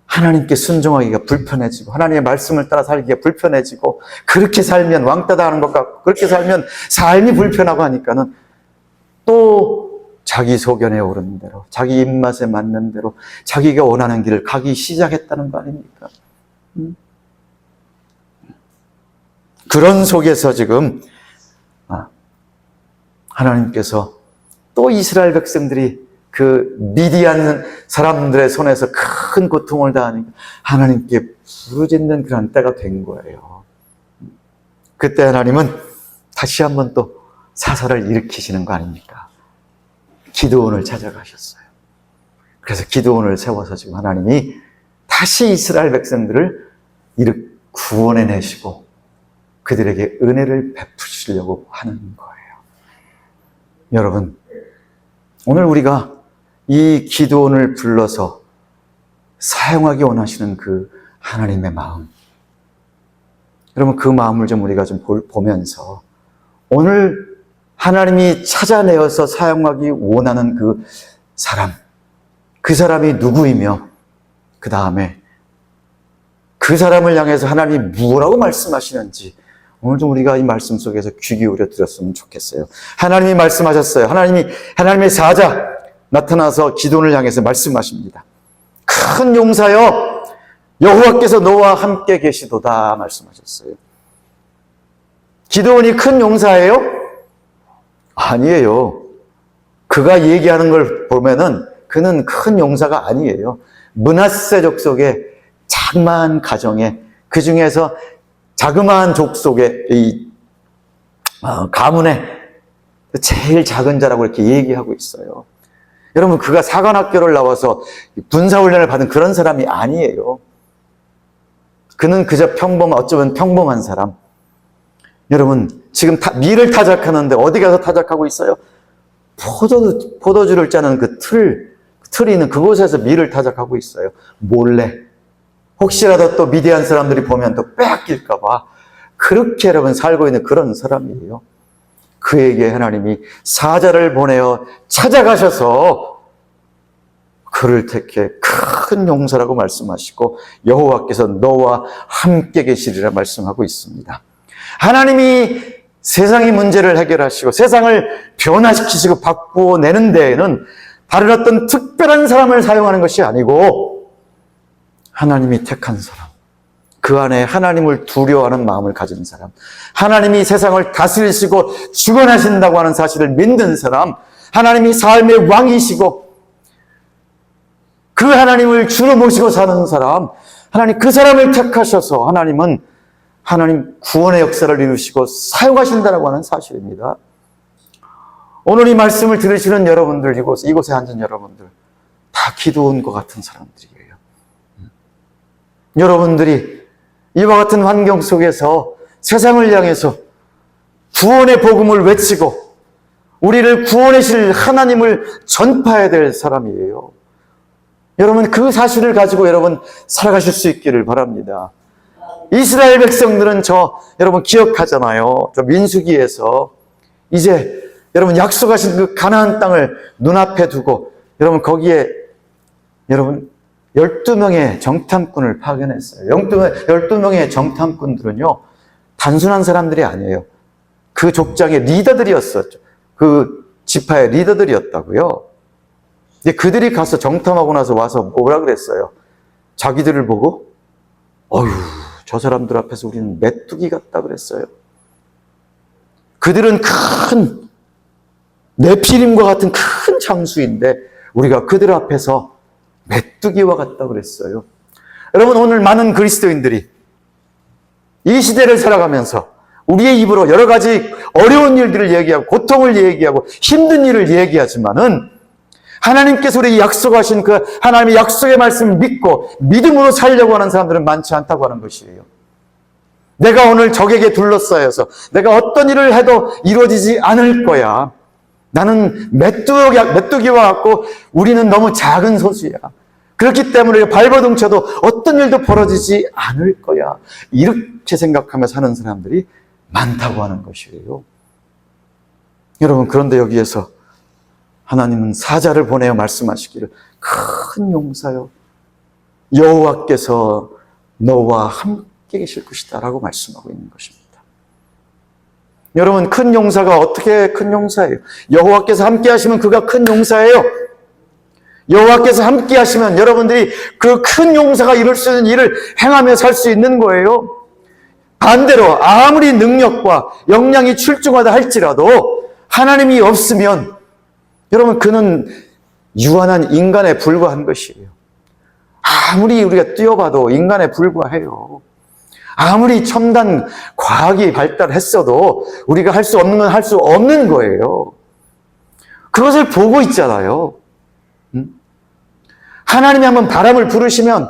하나님께 순종하기가 불편해지고 하나님의 말씀을 따라 살기가 불편해지고 그렇게 살면 왕따 당하는 것 같고 그렇게 살면 삶이 불편하고 하니까는 또 자기 소견에 오르는 대로 자기 입맛에 맞는 대로 자기가 원하는 길을 가기 시작했다는 거 아닙니까? 그런 속에서 지금 하나님께서 또 이스라엘 백성들이 그 미디안 사람들의 손에서 큰 고통을 당하니까 하나님께 부르짖는 그런 때가 된 거예요. 그때 하나님은 다시 한번 또 사사를 일으키시는 거 아닙니까? 기드온을 찾아가셨어요. 그래서 기드온을 세워서 지금 하나님이 다시 이스라엘 백성들을 구원해 내시고 그들에게 은혜를 베푸시려고 하는 거예요. 여러분, 오늘 우리가 이 기드온을 불러서 사용하기 원하시는 그 하나님의 마음, 여러분 그 마음을 좀 우리가 좀 보면서 오늘 하나님이 찾아내어서 사용하기 원하는 그 사람이 누구이며 그 다음에 그 사람을 향해서 하나님이 뭐라고 말씀하시는지 오늘 좀 우리가 이 말씀 속에서 귀 기울여 들었으면 좋겠어요. 하나님이 말씀하셨어요. 하나님의 사자 나타나서 기드온을 향해서 말씀하십니다. 큰 용사여, 여호와께서 너와 함께 계시도다 말씀하셨어요. 기드온이 큰 용사예요? 아니에요. 그가 얘기하는 걸 보면은 그는 큰 용사가 아니에요. 므낫세 족속의 자그마한 가정에, 그 중에서 자그마한 족속의 이 가문에 제일 작은 자라고 이렇게 얘기하고 있어요. 여러분, 그가 사관학교를 나와서 군사훈련을 받은 그런 사람이 아니에요. 그는 그저 어쩌면 평범한 사람. 여러분, 지금 밀을 타작하는데 어디 가서 타작하고 있어요? 포도주를 짜는 그 틀이 있는 그곳에서 밀을 타작하고 있어요. 몰래. 혹시라도 또 미디안 사람들이 보면 또 빼앗길까봐 그렇게 여러분 살고 있는 그런 사람이에요. 그에게 하나님이 사자를 보내어 찾아가셔서 그를 택해 큰 용사라고 말씀하시고 여호와께서 너와 함께 계시리라 말씀하고 있습니다. 하나님이 세상의 문제를 해결하시고 세상을 변화시키시고 바꾸어내는 데에는 다른 어떤 특별한 사람을 사용하는 것이 아니고 하나님이 택한 사람, 그 안에 하나님을 두려워하는 마음을 가진 사람, 하나님이 세상을 다스리시고 주관하신다고 하는 사실을 믿는 사람, 하나님이 삶의 왕이시고 그 하나님을 주로 모시고 사는 사람, 하나님 그 사람을 택하셔서 하나님 구원의 역사를 이루시고 사용하신다라고 하는 사실입니다. 오늘 이 말씀을 들으시는 여러분들, 이곳에 앉은 여러분들 다 기드온과 같은 사람들이에요. 여러분들이 이와 같은 환경 속에서 세상을 향해서 구원의 복음을 외치고 우리를 구원해 주실 하나님을 전파해야 될 사람이에요. 여러분, 그 사실을 가지고 여러분 살아가실 수 있기를 바랍니다. 이스라엘 백성들은 여러분 기억하잖아요. 민수기에서 이제 여러분 약속하신 그 가나안 땅을 눈앞에 두고 여러분 거기에 여러분 12명의 정탐꾼을 파견했어요. 12명의 정탐꾼들은요, 단순한 사람들이 아니에요. 그 족장의 리더들이었었죠. 그 지파의 리더들이었다고요. 근데 그들이 가서 정탐하고 나서 와서 뭐라 그랬어요? 자기들을 보고, 저 사람들 앞에서 우리는 메뚜기 같다 그랬어요. 그들은 큰 네피림과 같은 큰 장수인데 우리가 그들 앞에서 메뚜기와 같다 그랬어요. 여러분, 오늘 많은 그리스도인들이 이 시대를 살아가면서 우리의 입으로 여러 가지 어려운 일들을 얘기하고 고통을 얘기하고 힘든 일을 얘기하지만은 하나님께서 우리 약속하신 그 하나님의 약속의 말씀을 믿고 믿음으로 살려고 하는 사람들은 많지 않다고 하는 것이에요. 내가 오늘 적에게 둘러싸여서 내가 어떤 일을 해도 이루어지지 않을 거야. 나는 메뚜기와 같고 우리는 너무 작은 소수야. 그렇기 때문에 발버둥쳐도 어떤 일도 벌어지지 않을 거야. 이렇게 생각하며 사는 사람들이 많다고 하는 것이에요. 여러분, 그런데 여기에서 하나님은 사자를 보내어 말씀하시기를 큰 용사요, 여호와께서 너와 함께 계실 것이다 라고 말씀하고 있는 것입니다. 여러분, 큰 용사가 어떻게 큰 용사예요? 여호와께서 함께 하시면 그가 큰 용사예요. 여호와께서 함께 하시면 여러분들이 그 큰 용사가 이룰 수 있는 일을 행하며 살 수 있는 거예요. 반대로 아무리 능력과 역량이 출중하다 할지라도 하나님이 없으면 여러분, 그는 유한한 인간에 불과한 것이에요. 아무리 우리가 뛰어봐도 인간에 불과해요. 아무리 첨단 과학이 발달했어도 우리가 할 수 없는 건 할 수 없는 거예요. 그것을 보고 있잖아요. 하나님이 한번 바람을 부르시면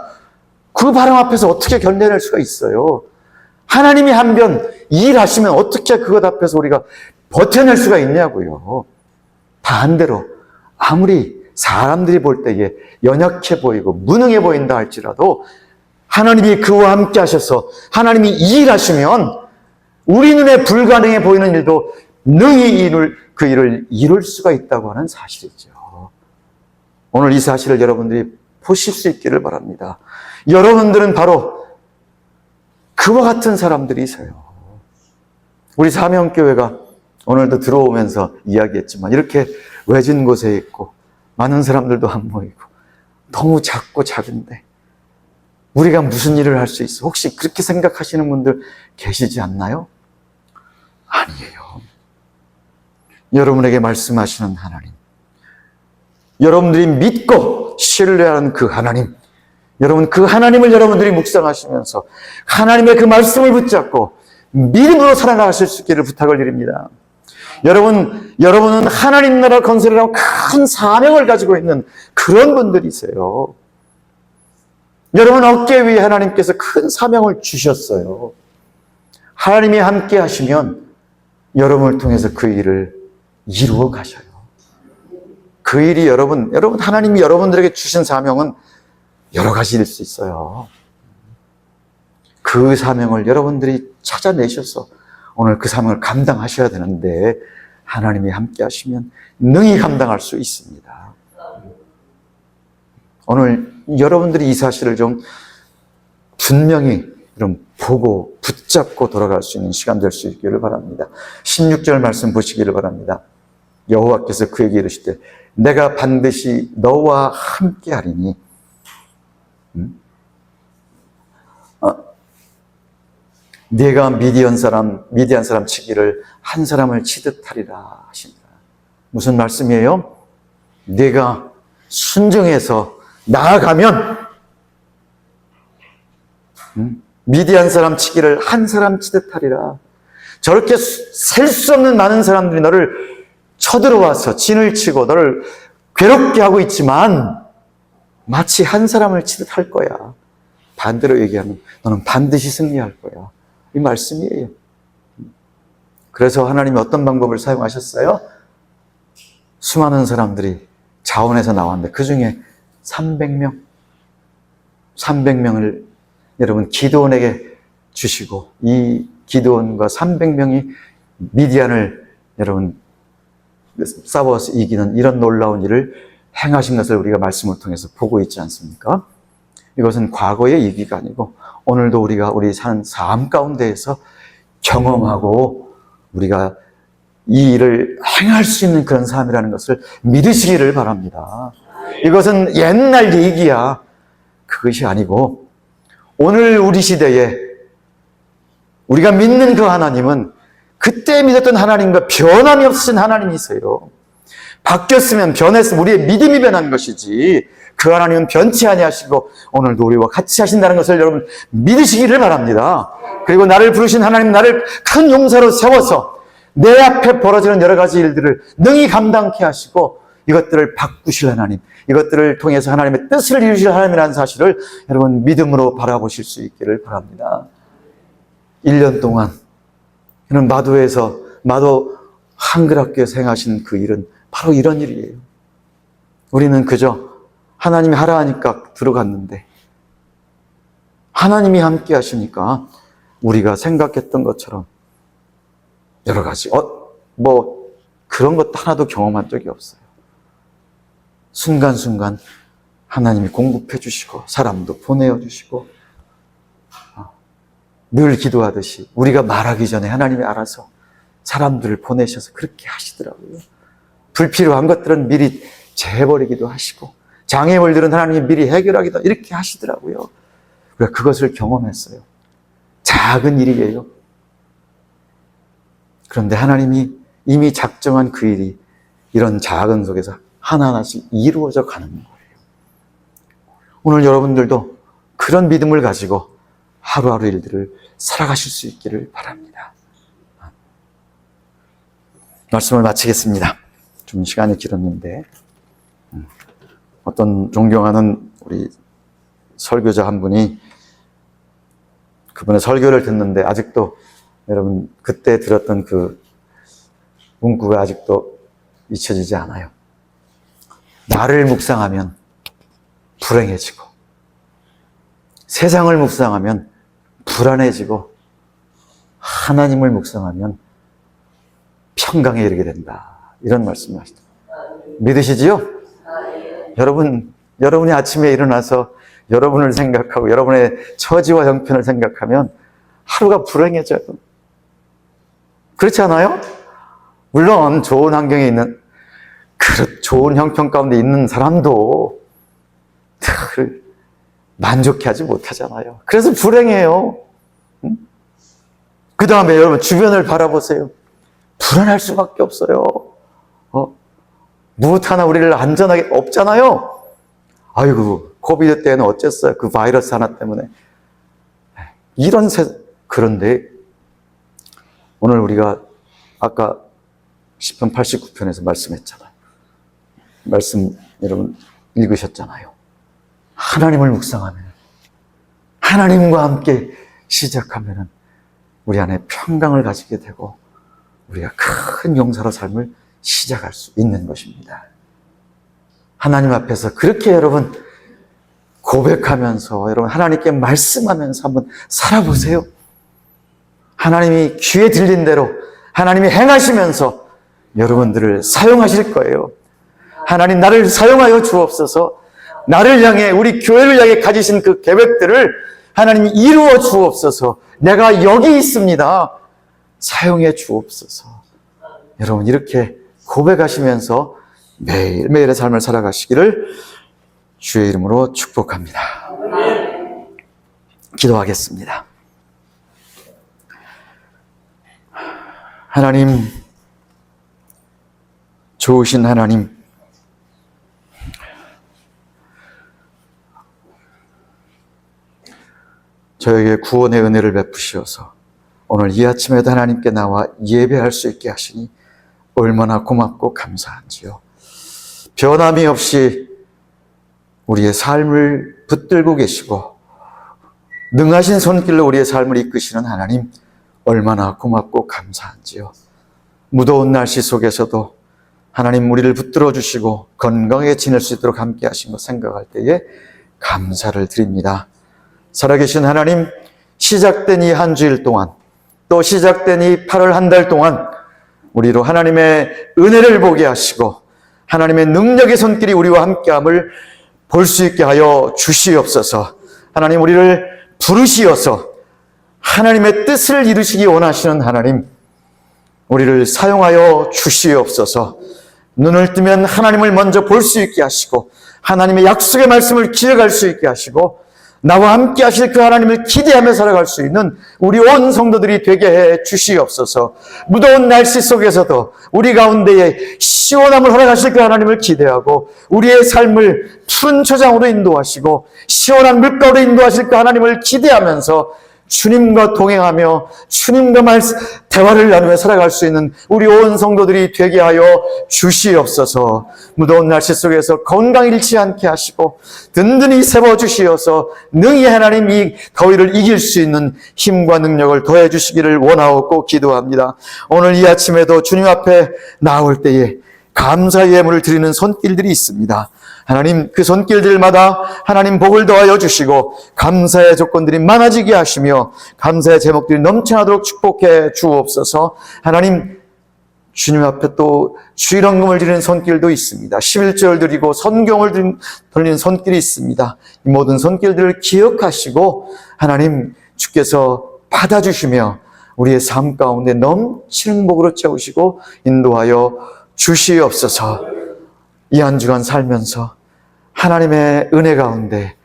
그 바람 앞에서 어떻게 견뎌낼 수가 있어요? 하나님이 한번 일하시면 어떻게 그것 앞에서 우리가 버텨낼 수가 있냐고요. 반대로 아무리 사람들이 볼 때에 연약해 보이고 무능해 보인다 할지라도 하나님이 그와 함께 하셔서 하나님이 일하시면 우리 눈에 불가능해 보이는 일도 능히 그 일을 이룰 수가 있다고 하는 사실이죠. 오늘 이 사실을 여러분들이 보실 수 있기를 바랍니다. 여러분들은 바로 그와 같은 사람들이세요. 우리 사명교회가 오늘도 들어오면서 이야기했지만 이렇게 외진 곳에 있고 많은 사람들도 안 모이고 너무 작고 작은데 우리가 무슨 일을 할 수 있어? 혹시 그렇게 생각하시는 분들 계시지 않나요? 아니에요. 여러분에게 말씀하시는 하나님, 여러분들이 믿고 신뢰하는 그 하나님, 여러분 그 하나님을 여러분들이 묵상하시면서 하나님의 그 말씀을 붙잡고 믿음으로 살아가실 수 있기를 부탁을 드립니다. 여러분은 하나님 나라 건설이라고 큰 사명을 가지고 있는 그런 분들이세요. 여러분 어깨 위에 하나님께서 큰 사명을 주셨어요. 하나님이 함께 하시면 여러분을 통해서 그 일을 이루어 가셔요. 그 일이 여러분 하나님이 여러분들에게 주신 사명은 여러 가지일 수 있어요. 그 사명을 여러분들이 찾아내셔서 오늘 그 사명을 감당하셔야 되는데 하나님이 함께 하시면 능히 감당할 수 있습니다. 오늘 여러분들이 이 사실을 좀 분명히 좀 보고 붙잡고 돌아갈 수 있는 시간 될 수 있기를 바랍니다. 16절 말씀 보시기를 바랍니다. 여호와께서 그에게 이르시되 내가 반드시 너와 함께 하리니 네가 미디안 사람 치기를 한 사람을 치듯 하리라 하신다. 무슨 말씀이에요? 네가 순종해서 나아가면 미디안 사람 치기를 한 사람 치듯 하리라. 저렇게 셀 수 없는 많은 사람들이 너를 쳐들어와서 진을 치고 너를 괴롭게 하고 있지만 마치 한 사람을 치듯 할 거야. 반대로 얘기하면 너는 반드시 승리할 거야. 이 말씀이에요. 그래서 하나님이 어떤 방법을 사용하셨어요? 수많은 사람들이 자원에서 나왔는데 그 중에 300명을 여러분 기드온에게 주시고 이 기드온과 300명이 미디안을 여러분 싸워서 이기는 이런 놀라운 일을 행하신 것을 우리가 말씀을 통해서 보고 있지 않습니까? 이것은 과거의 얘기가 아니고 오늘도 우리가 우리 사는 삶 가운데에서 경험하고 우리가 이 일을 행할 수 있는 그런 삶이라는 것을 믿으시기를 바랍니다. 이것은 옛날 얘기야. 그것이 아니고 오늘 우리 시대에 우리가 믿는 그 하나님은 그때 믿었던 하나님과 변함이 없으신 하나님이세요. 바뀌었으면 변했으면 우리의 믿음이 변한 것이지 그 하나님은 변치 아니하시고 오늘도 우리와 같이 하신다는 것을 여러분 믿으시기를 바랍니다. 그리고 나를 부르신 하나님, 나를 큰 용사로 세워서 내 앞에 벌어지는 여러 가지 일들을 능히 감당케 하시고 이것들을 바꾸실 하나님, 이것들을 통해서 하나님의 뜻을 이루실 하나님이라는 사실을 여러분 믿음으로 바라보실 수 있기를 바랍니다. 1년 동안 이런 마도 한글학교에서 행하신 그 일은 바로 이런 일이에요. 우리는 그저 하나님이 하라 하니까 들어갔는데 하나님이 함께 하시니까 우리가 생각했던 것처럼 여러 가지 그런 것 하나도 경험한 적이 없어요. 순간순간 하나님이 공급해 주시고 사람도 보내어 주시고 늘 기도하듯이 우리가 말하기 전에 하나님이 알아서 사람들을 보내셔서 그렇게 하시더라고요. 불필요한 것들은 미리 재버리기도 하시고 장애물들은 하나님이 미리 해결하기도 이렇게 하시더라고요. 우리가 그것을 경험했어요. 작은 일이에요. 그런데 하나님이 이미 작정한 그 일이 이런 작은 속에서 하나하나씩 이루어져 가는 거예요. 오늘 여러분들도 그런 믿음을 가지고 하루하루 일들을 살아가실 수 있기를 바랍니다. 말씀을 마치겠습니다. 좀 시간이 길었는데 어떤 존경하는 우리 설교자 한 분이 그분의 설교를 듣는데 아직도 여러분 그때 들었던 그 문구가 아직도 잊혀지지 않아요. 나를 묵상하면 불행해지고 세상을 묵상하면 불안해지고 하나님을 묵상하면 평강에 이르게 된다. 이런 말씀을 하시더라고요. 믿으시지요? 여러분이 아침에 일어나서 여러분을 생각하고 여러분의 처지와 형편을 생각하면 하루가 불행해져요. 그렇지 않아요? 물론 좋은 환경에 있는 좋은 형편 가운데 있는 사람도 늘 만족해하지 못하잖아요. 그래서 불행해요. 그 다음에 여러분 주변을 바라보세요. 불안할 수밖에 없어요. 무엇 하나 우리를 안전하게 없잖아요. 아이고 코비드 때는 어쨌어요. 그 바이러스 하나 때문에. 그런데 오늘 우리가 아까 10편 89편에서 말씀했잖아요. 말씀 여러분 읽으셨잖아요. 하나님을 묵상하면 하나님과 함께 시작하면 우리 안에 평강을 가지게 되고 우리가 큰 용사로 삶을 시작할 수 있는 것입니다. 하나님 앞에서 그렇게 여러분 고백하면서 여러분 하나님께 말씀하면서 한번 살아보세요. 하나님이 귀에 들린 대로 하나님이 행하시면서 여러분들을 사용하실 거예요. 하나님 나를 사용하여 주옵소서. 나를 향해 우리 교회를 향해 가지신 그 계획들을 하나님이 이루어 주옵소서. 내가 여기 있습니다. 사용해 주옵소서. 여러분 이렇게 고백하시면서 매일매일의 삶을 살아가시기를 주의 이름으로 축복합니다. 기도하겠습니다. 하나님, 좋으신 하나님, 저에게 구원의 은혜를 베푸시어서 오늘 이 아침에도 하나님께 나와 예배할 수 있게 하시니 얼마나 고맙고 감사한지요. 변함이 없이 우리의 삶을 붙들고 계시고 능하신 손길로 우리의 삶을 이끄시는 하나님, 얼마나 고맙고 감사한지요. 무더운 날씨 속에서도 하나님 우리를 붙들어 주시고 건강하게 지낼 수 있도록 함께 하신 것 생각할 때에 감사를 드립니다. 살아계신 하나님, 시작된 이 한 주일 동안 또 시작된 이 8월 한 달 동안 우리로 하나님의 은혜를 보게 하시고 하나님의 능력의 손길이 우리와 함께함을 볼 수 있게 하여 주시옵소서. 하나님 우리를 부르시어서 하나님의 뜻을 이루시기 원하시는 하나님, 우리를 사용하여 주시옵소서. 눈을 뜨면 하나님을 먼저 볼 수 있게 하시고 하나님의 약속의 말씀을 기억할 수 있게 하시고 나와 함께 하실 그 하나님을 기대하며 살아갈 수 있는 우리 온 성도들이 되게 해 주시옵소서. 무더운 날씨 속에서도 우리 가운데에 시원함을 허락하실 그 하나님을 기대하고 우리의 삶을 푸른 초장으로 인도하시고 시원한 물가로 인도하실 그 하나님을 기대하면서 주님과 동행하며 주님과 대화를 나누며 살아갈 수 있는 우리 온 성도들이 되게 하여 주시옵소서. 무더운 날씨 속에서 건강 잃지 않게 하시고 든든히 세워주시어서 능히 하나님 이 더위를 이길 수 있는 힘과 능력을 더해 주시기를 원하옵고 기도합니다. 오늘 이 아침에도 주님 앞에 나올 때에 감사의 예물을 드리는 손길들이 있습니다. 하나님, 그 손길들마다 하나님 복을 더하여 주시고 감사의 조건들이 많아지게 하시며 감사의 제목들이 넘쳐나도록 축복해 주옵소서. 하나님, 주님 앞에 또 주일헌금을 드리는 손길도 있습니다. 11절 드리고 선경을 돌리는 손길이 있습니다. 이 모든 손길들을 기억하시고 하나님 주께서 받아주시며 우리의 삶 가운데 넘치는 복으로 채우시고 인도하여 주시옵소서. 이 한 주간 살면서 하나님의 은혜 가운데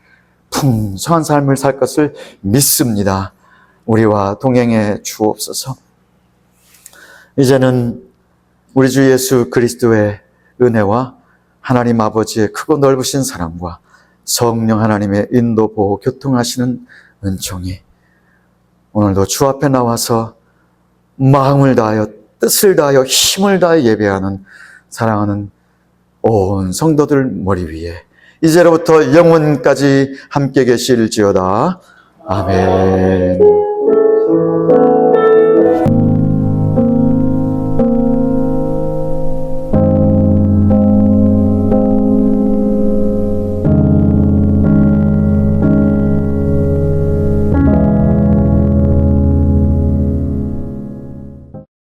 풍성한 삶을 살 것을 믿습니다. 우리와 동행해 주옵소서. 이제는 우리 주 예수 그리스도의 은혜와 하나님 아버지의 크고 넓으신 사랑과 성령 하나님의 인도, 보호, 교통하시는 은총이 오늘도 주 앞에 나와서 마음을 다하여 뜻을 다하여 힘을 다하여 예배하는 사랑하는 온 성도들 머리 위에 이제로부터 영원까지 함께 계실지어다. 아멘.